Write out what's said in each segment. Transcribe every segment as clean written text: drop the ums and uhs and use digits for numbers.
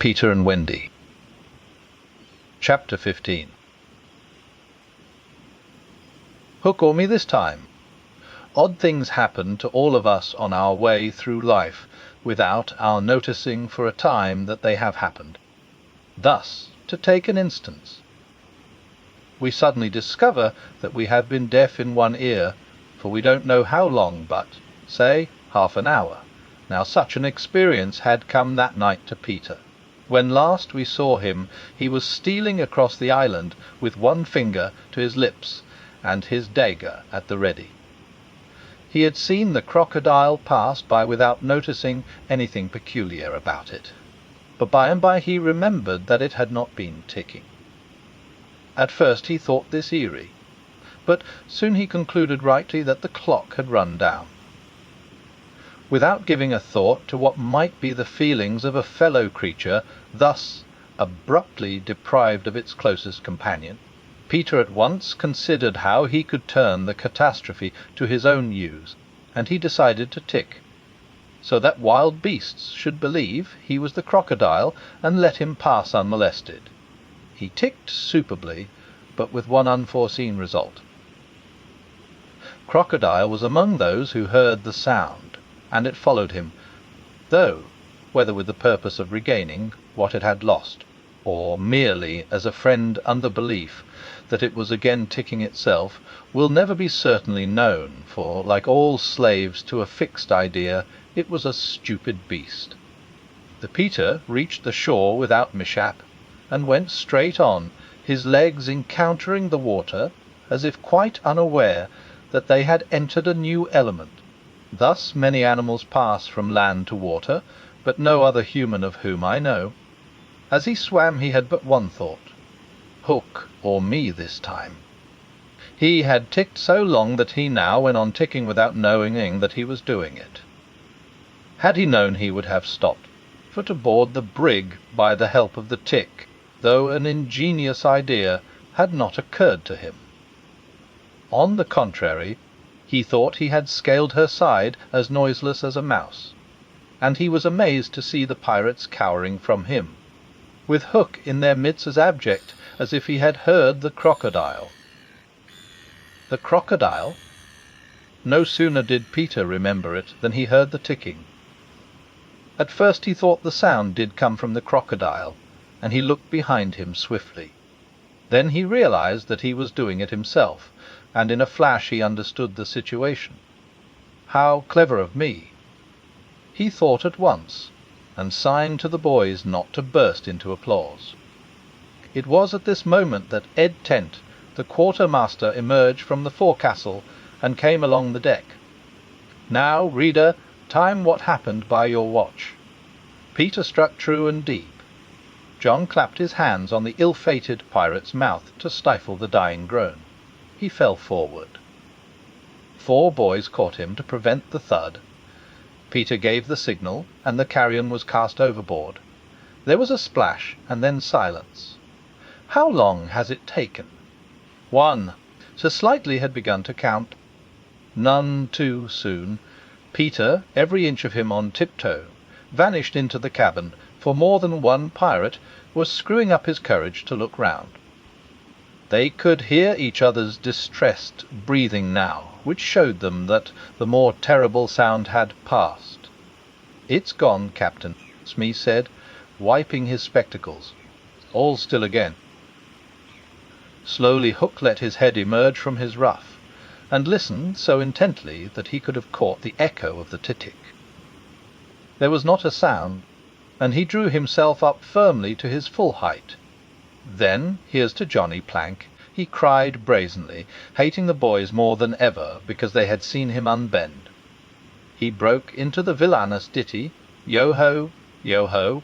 Peter and Wendy. Chapter 15. Hook or me this time. Odd things happen to all of us on our way through life without our noticing for a time that they have happened. Thus, to take an instance, we suddenly discover that we have been deaf in one ear, for we don't know how long, but, say, half an hour. Now such an experience had come that night to Peter. When last we saw him, he was stealing across the island with one finger to his lips and his dagger at the ready. He had seen the crocodile pass by without noticing anything peculiar about it, but by and by he remembered that it had not been ticking. At first he thought this eerie, but soon he concluded rightly that the clock had run down. Without giving a thought to what might be the feelings of a fellow creature thus abruptly deprived of its closest companion, Peter at once considered how he could turn the catastrophe to his own use, and he decided to tick, so that wild beasts should believe he was the crocodile and let him pass unmolested. He ticked superbly, but with one unforeseen result. Crocodile was among those who heard the sound, and it followed him, though whether with the purpose of regaining what it had lost, or merely as a friend under belief that it was again ticking itself, will never be certainly known, for, like all slaves to a fixed idea, it was a stupid beast. The Peter reached the shore without mishap, and went straight on, his legs encountering the water, as if quite unaware that they had entered a new element. Thus many animals pass from land to water, but no other human of whom I know. As he swam he had but one thought: Hook or me this time. He had ticked so long that he now went on ticking without knowing that he was doing it. Had he known he would have stopped, for to board the brig by the help of the tick, though an ingenious idea, had not occurred to him. On the contrary, he thought he had scaled her side as noiseless as a mouse, and he was amazed to see the pirates cowering from him, with Hook in their midst as abject as if he had heard the crocodile. The crocodile? No sooner did Peter remember it than he heard the ticking. At first he thought the sound did come from the crocodile, and he looked behind him swiftly. Then he realized that he was doing it himself, and in a flash he understood the situation. How clever of me! He thought at once, and signed to the boys not to burst into applause. It was at this moment that Ed Tent, the quartermaster, emerged from the forecastle and came along the deck. Now, reader, time what happened by your watch. Peter struck true and deep. John clapped his hands on the ill-fated pirate's mouth to stifle the dying groan. He fell forward. 4 boys caught him to prevent the thud. Peter gave the signal, and the carrion was cast overboard. There was a splash, and then silence. How long has it taken? 1. Sir Slightly had begun to count. None too soon. Peter, every inch of him on tiptoe, vanished into the cabin, for more than one pirate was screwing up his courage to look round. They could hear each other's distressed breathing now, which showed them that the more terrible sound had passed. "It's gone, Captain," Smee said, wiping his spectacles. "All still again." Slowly Hook let his head emerge from his ruff, and listened so intently that he could have caught the echo of the tick. There was not a sound, and he drew himself up firmly to his full height. Then, here's to Johnny Plank, he cried brazenly, hating the boys more than ever because they had seen him unbend. He broke into the villainous ditty, yo-ho, yo-ho.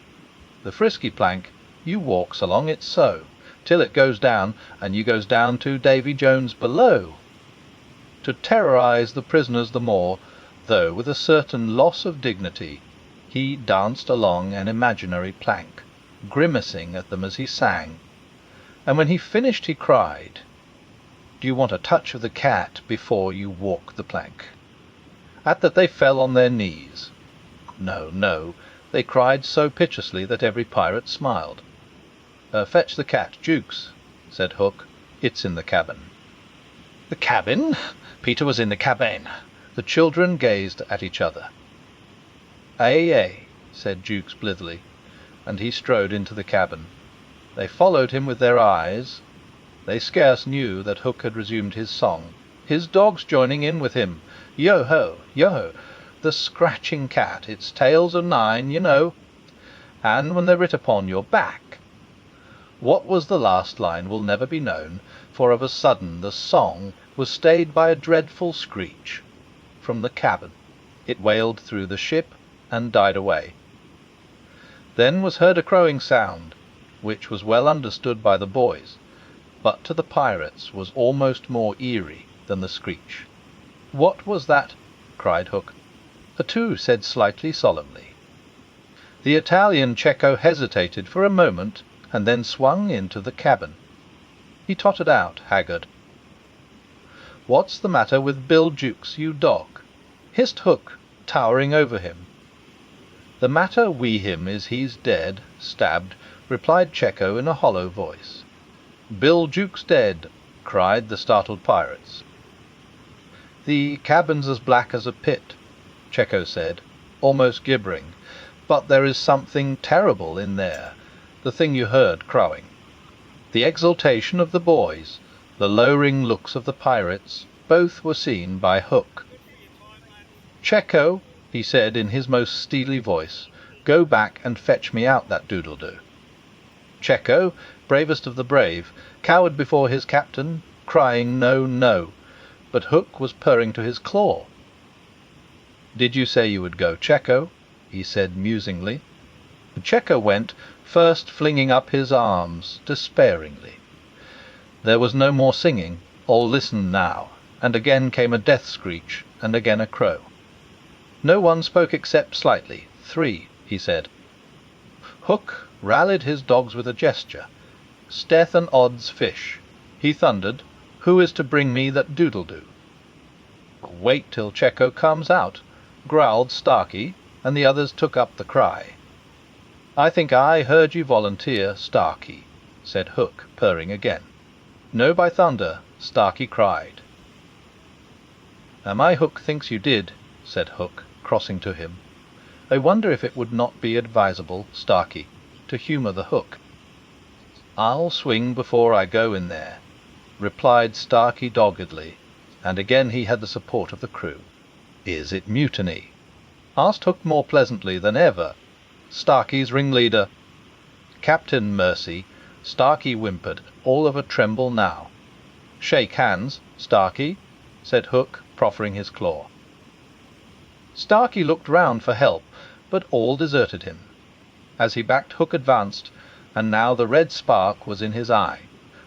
The frisky Plank, you walks along it so, till it goes down, and you goes down to Davy Jones below. To terrorize the prisoners the more, though with a certain loss of dignity, he danced along an imaginary plank, grimacing at them as he sang. And when he finished he cried, "Do you want a touch of the cat before you walk the plank?" At that they fell on their knees. No, no, They cried so piteously that every pirate smiled. "Fetch the cat, Jukes," said Hook. "It's in the cabin." "The cabin?" Peter was in the cabin. The children gazed at each other. "Ay, ay," said Jukes blithely, and he strode into the cabin. They followed him with their eyes. They scarce knew that Hook had resumed his song, his dogs joining in with him. Yo-ho, yo-ho, the scratching cat, its tail's of 9, you know, and when they're writ upon your back. What was the last line will never be known, for of a sudden the song was stayed by a dreadful screech. From the cabin it wailed through the ship and died away. Then was heard a crowing sound, which was well understood by the boys, but to the pirates was almost more eerie than the screech. "What was that?" cried Hook. A two said slightly solemnly. The Italian Cecco hesitated for a moment, and then swung into the cabin. He tottered out, haggard. "What's the matter with Bill Jukes, you dog?" hissed Hook, towering over him. "The matter wi' him is he's dead, stabbed," replied Cecco in a hollow voice. "Bill Jukes dead!" cried the startled pirates. "The cabin's as black as a pit," Cecco said, almost gibbering, "but there is something terrible in there, the thing you heard crowing." The exultation of the boys, the lowering looks of the pirates, both were seen by Hook. "Cecco," he said in his most steely voice, "go back and fetch me out that doodle-doo." Cecco, bravest of the brave, cowered before his captain, crying "No, no," but Hook was purring to his claw. "Did you say you would go, Cecco?" he said musingly. Cecco went, first flinging up his arms despairingly. There was no more singing. All listened now, and again came a death screech, and again a crow. No one spoke except slightly. "3," he said. Hook rallied his dogs with a gesture. "Steth and odds fish," he thundered. "Who is to bring me that doodle-doo?" "Wait till Cecco comes out," growled Starkey, and the others took up the cry. "I think I heard you volunteer, Starkey," said Hook, purring again. "No, by thunder," Starkey cried. "My Hook thinks you did," said Hook, crossing to him. "I wonder if it would not be advisable, Starkey, to humour the Hook." "I'll swing before I go in there," replied Starkey doggedly, and again he had the support of the crew. "Is it mutiny?" asked Hook more pleasantly than ever. Starkey's ringleader. "Captain Mercy," Starkey whimpered, all of a tremble now. "Shake hands, Starkey," said Hook, proffering his claw. Starkey looked round for help, but all deserted him. As he backed, Hook advanced, and now the red spark was in his eye.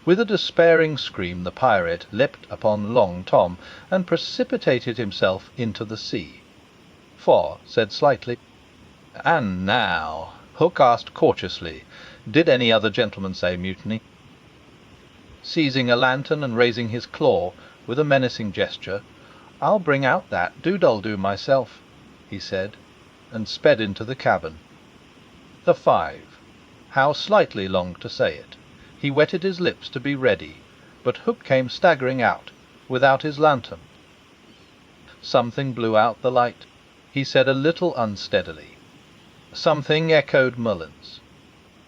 With a despairing scream the pirate leapt upon Long Tom, and precipitated himself into the sea. "For," said slightly, "And now," Hook asked cautiously, "did any other gentleman say mutiny?" Seizing a lantern and raising his claw with a menacing gesture, "I'll bring out that doodle-doo myself," he said, and sped into the cabin. The 5. How slightly longed to say it. He wetted his lips to be ready, but Hook came staggering out, without his lantern. Something blew out the light, he said a little unsteadily. Something echoed Mullins.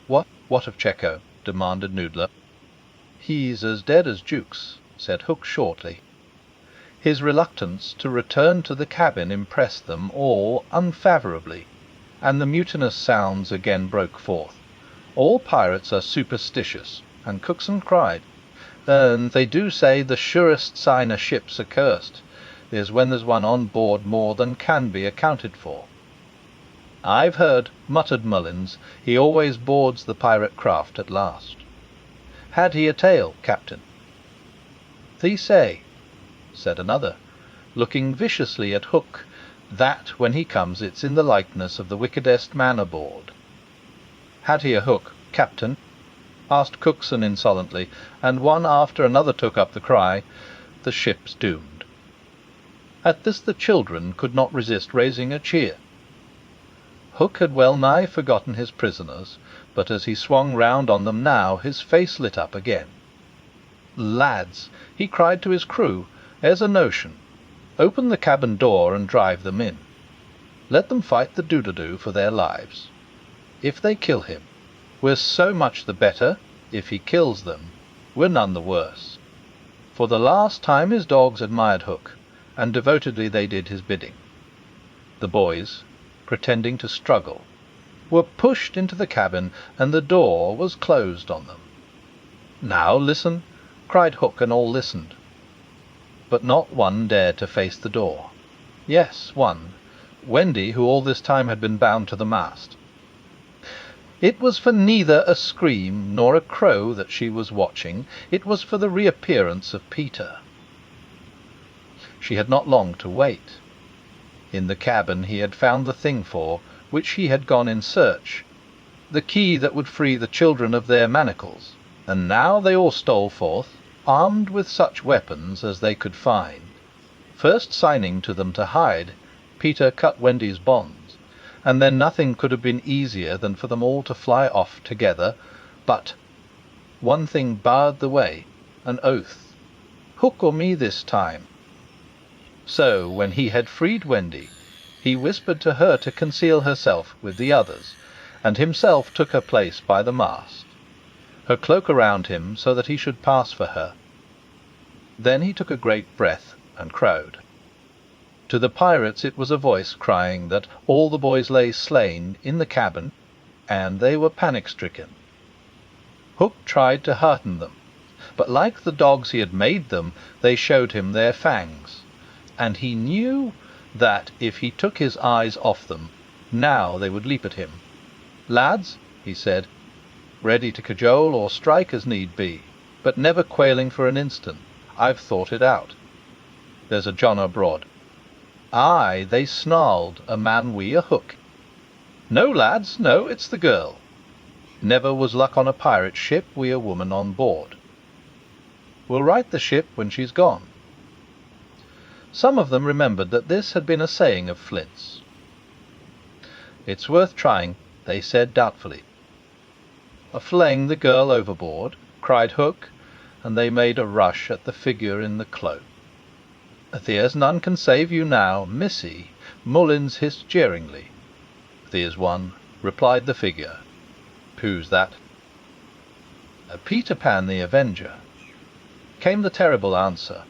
What of Cecco?" demanded Noodler. "He's as dead as Jukes," said Hook shortly. His reluctance to return to the cabin impressed them all unfavourably, and the mutinous sounds again broke forth. All pirates are superstitious, and Cookson cried, "They do say the surest sign a ship's accursed is when there's one on board more than can be accounted for." "I've heard," muttered Mullins, "he always boards the pirate craft at last." "Had he a tail, Captain?" "Thee say," said another, looking viciously at Hook, "that when he comes it's in the likeness of the wickedest man aboard." "Had he a hook, Captain?" asked Cookson insolently, and one after another took up the cry, "The ship's doomed." At this the children could not resist raising a cheer. Hook had well nigh forgotten his prisoners, but as he swung round on them now, his face lit up again. "Lads," he cried to his crew, "here's a notion. Open the cabin door and drive them in. Let them fight the doodadoo for their lives. If they kill him, we're so much the better. If he kills them, we're none the worse." For the last time his dogs admired Hook, and devotedly they did his bidding. The boys, pretending to struggle, were pushed into the cabin, and the door was closed on them. "Now listen," cried Hook, and all listened. But not one dared to face the door. Yes, one, Wendy, who all this time had been bound to the mast. It was for neither a scream nor a crow that she was watching. It was for the reappearance of Peter. She had not long to wait. In the cabin he had found the thing for which he had gone in search, the key that would free the children of their manacles, and now they all stole forth, armed with such weapons as they could find. First signing to them to hide, Peter cut Wendy's bonds, and then nothing could have been easier than for them all to fly off together. But one thing barred the way, an oath. Hook or me this time. So, when he had freed Wendy, he whispered to her to conceal herself with the others, and himself took her place by the mast, her cloak around him so that he should pass for her. Then he took a great breath and crowed. To the pirates it was a voice crying that all the boys lay slain in the cabin, and they were panic-stricken. Hook tried to hearten them, but like the dogs he had made them, they showed him their fangs, and he knew that if he took his eyes off them, now they would leap at him. "Lads," he said, ready to cajole or strike as need be, but never quailing for an instant, "I've thought it out. There's a John abroad." "Aye," they snarled, "a man we a Hook." "No, lads, no, it's the girl. Never was luck on a pirate ship we a woman on board. We'll right the ship when she's gone." Some of them remembered that this had been a saying of Flint's. "It's worth trying," they said doubtfully. "Fling the girl overboard," cried Hook, and they made a rush at the figure in the cloak. "There's none can save you now, missy," Mullins hissed jeeringly. "There's one," replied the figure. "Who's that?" "Peter Pan the Avenger," came the terrible answer,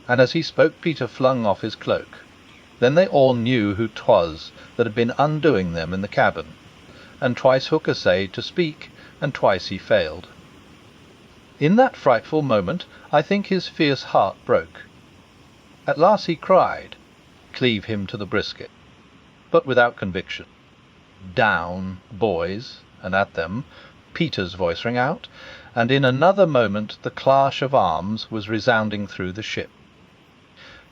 and as he spoke Peter flung off his cloak. Then they all knew who 'twas that had been undoing them in the cabin, and twice Hook essayed to speak, and twice he failed. In that frightful moment I think his fierce heart broke. At last he cried, "Cleave him to the brisket," but without conviction. "Down, boys!" and at them Peter's voice rang out, and in another moment the clash of arms was resounding through the ship.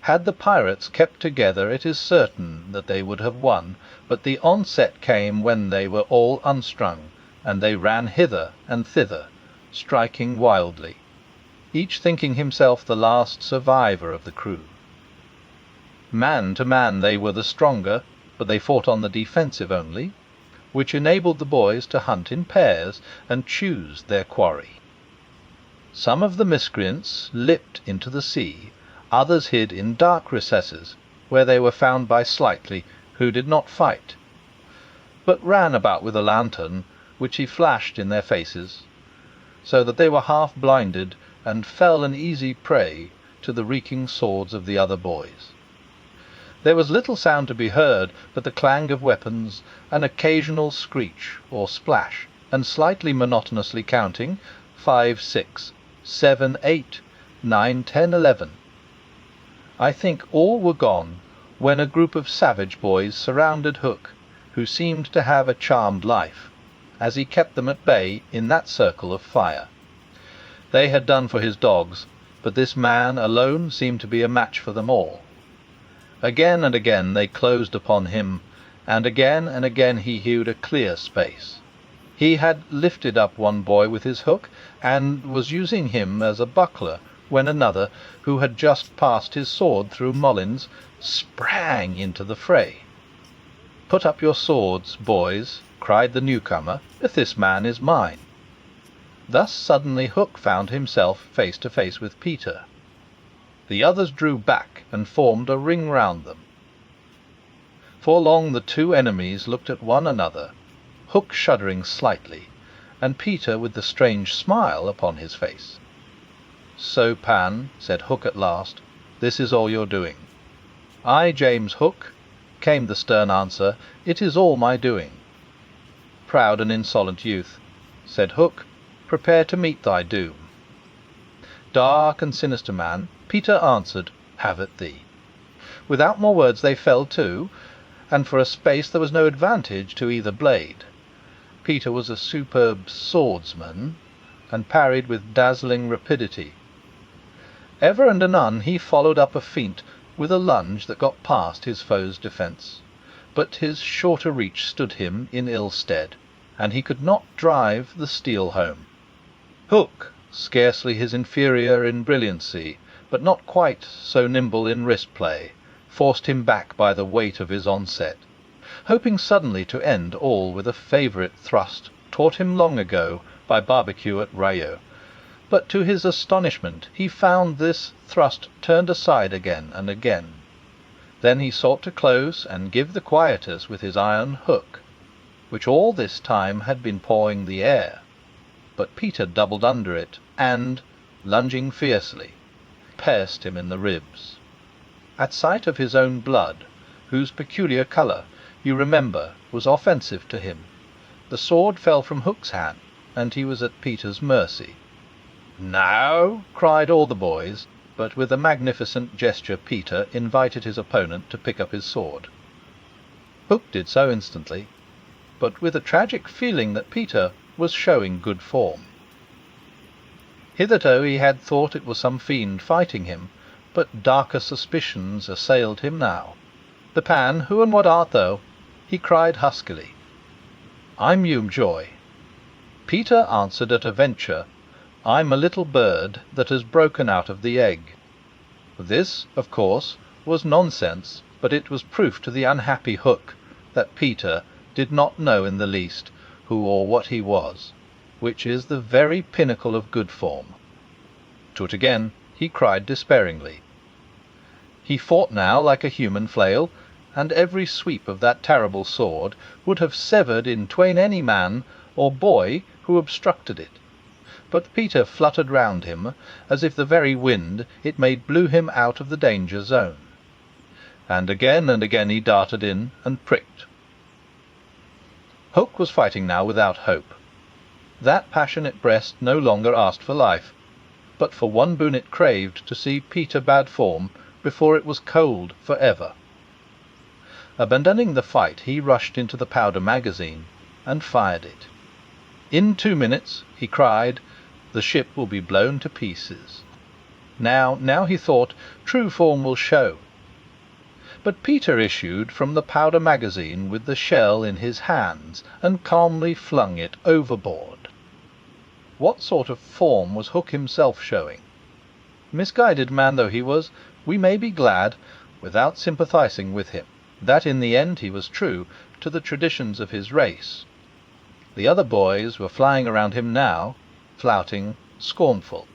Had the pirates kept together, it is certain that they would have won, but the onset came when they were all unstrung, and they ran hither and thither, striking wildly, each thinking himself the last survivor of the crew. Man to man they were the stronger, but they fought on the defensive only, which enabled the boys to hunt in pairs and choose their quarry. Some of the miscreants leapt into the sea, others hid in dark recesses, where they were found by Slightly, who did not fight, but ran about with a lantern, which he flashed in their faces, so that they were half blinded, and fell an easy prey to the reeking swords of the other boys. There was little sound to be heard but the clang of weapons, an occasional screech or splash, and Slightly monotonously counting 5, 6, 7, 8, 9, 10, 11. I think all were gone when a group of savage boys surrounded Hook, who seemed to have a charmed life, as he kept them at bay in that circle of fire. They had done for his dogs, but this man alone seemed to be a match for them all. Again and again they closed upon him, and again he hewed a clear space. He had lifted up one boy with his hook, and was using him as a buckler, when another, who had just passed his sword through Mullins, sprang into the fray. "Put up your swords, boys," cried the newcomer, "this man is mine." Thus suddenly Hook found himself face to face with Peter. The others drew back and formed a ring round them. For long the two enemies looked at one another, Hook shuddering slightly, and Peter with the strange smile upon his face. "So, Pan," said Hook at last, "this is all you're doing?" "Aye, James Hook," came the stern answer, "it is all my doing." "Proud and insolent youth," said Hook, "prepare to meet thy doom." Dark and sinister man, Peter answered, "Have at thee." Without more words they fell to, and for a space there was no advantage to either blade. Peter was a superb swordsman, and parried with dazzling rapidity. Ever and anon he followed up a feint with a lunge that got past his foe's defence, but his shorter reach stood him in ill stead, and he could not drive the steel home. Hook, scarcely his inferior in brilliancy, but not quite so nimble in wrist play, forced him back by the weight of his onset, hoping suddenly to end all with a favourite thrust taught him long ago by barbecue at Rayo. But to his astonishment he found this thrust turned aside again and again. Then he sought to close and give the quietus with his iron hook, which all this time had been pawing the air. But Peter doubled under it, and, lunging fiercely, pierced him in the ribs. At sight of his own blood, whose peculiar colour, you remember, was offensive to him, the sword fell from Hook's hand, and he was at Peter's mercy. "Now!" cried all the boys, but with a magnificent gesture Peter invited his opponent to pick up his sword. Hook did so instantly, but with a tragic feeling that Peter was showing good form. Hitherto he had thought it was some fiend fighting him, but darker suspicions assailed him now. "The Pan, who and what art thou?" he cried huskily. "I'm Joy." Peter answered at a venture, "I'm a little bird that has broken out of the egg." This, of course, was nonsense, but it was proof to the unhappy Hook that Peter did not know in the least who or what he was, which is the very pinnacle of good form. To it again, he cried despairingly. He fought now like a human flail, and every sweep of that terrible sword would have severed in twain any man or boy who obstructed it. But Peter fluttered round him, as if the very wind it made blew him out of the danger zone. And again he darted in and pricked. Hook was fighting now without hope. That passionate breast no longer asked for life, but for one boon it craved, to see Peter bad form before it was cold for ever. Abandoning the fight, he rushed into the powder magazine and fired it. "In 2 minutes," he cried, "the ship will be blown to pieces. Now, he thought, true form will show." But Peter issued from the powder magazine with the shell in his hands, and calmly flung it overboard. What sort of form was Hook himself showing? Misguided man though he was, we may be glad, without sympathizing with him, that in the end he was true to the traditions of his race. The other boys were flying around him now, flouting, scornful,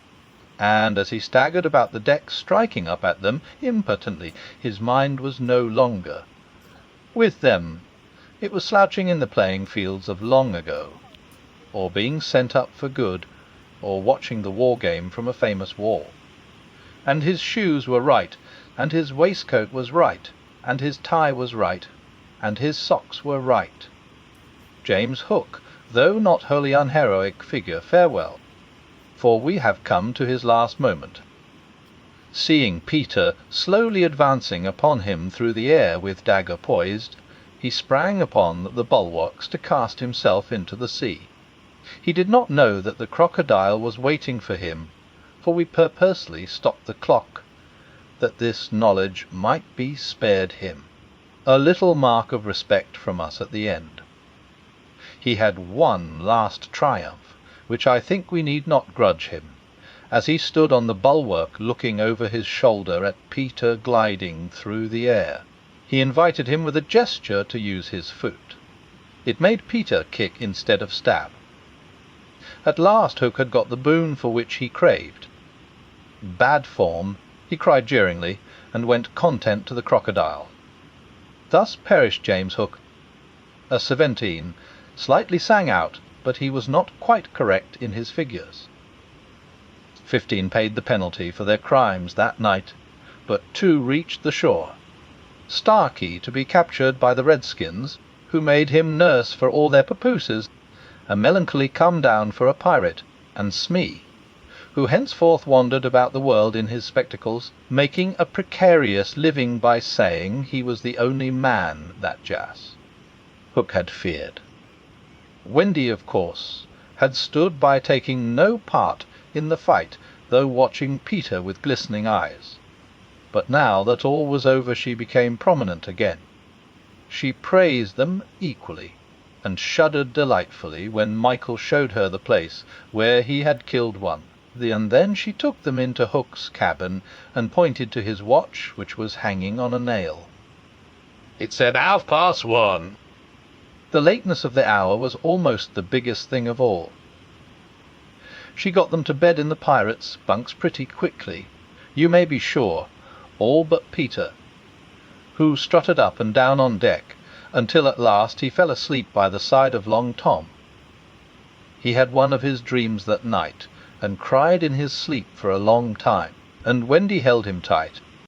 and as he staggered about the deck, striking up at them impotently, his mind was no longer with them. It was slouching in the playing fields of long ago, or being sent up for good, or watching the war game from a famous wall. And his shoes were right, and his waistcoat was right, and his tie was right, and his socks were right. James Hook, though not wholly unheroic figure, farewell, for we have come to his last moment. Seeing Peter slowly advancing upon him through the air with dagger poised, he sprang upon the bulwarks to cast himself into the sea. He did not know that the crocodile was waiting for him, for we purposely stopped the clock, that this knowledge might be spared him. A little mark of respect from us at the end. He had one last triumph, which I think we need not grudge him, as he stood on the bulwark looking over his shoulder at Peter gliding through the air. He invited him with a gesture to use his foot. It made Peter kick instead of stab. At last Hook had got the boon for which he craved. Bad form, he cried jeeringly, and went content to the crocodile. Thus perished James Hook, a 17, slightly sang out, but he was not quite correct in his figures. 15 paid the penalty for their crimes that night, but 2 reached the shore. Starkey to be captured by the redskins, who made him nurse for all their papooses, a melancholy come down for a pirate, and Smee, who henceforth wandered about the world in his spectacles, making a precarious living by saying he was the only man that Jas Hook had feared. Wendy, of course, had stood by, taking no part in the fight, though watching Peter with glistening eyes. But now that all was over she became prominent again. She praised them equally, and shuddered delightfully when Michael showed her the place where he had killed one. And then she took them into Hook's cabin and pointed to his watch, which was hanging on a nail. "It said 1:30. The lateness of the hour was almost the biggest thing of all. She got them to bed in the pirates' bunks pretty quickly, you may be sure, all but Peter, who strutted up and down on deck until at last he fell asleep by the side of Long Tom. He had one of his dreams that night, and cried in his sleep for a long time, and Wendy held him tight,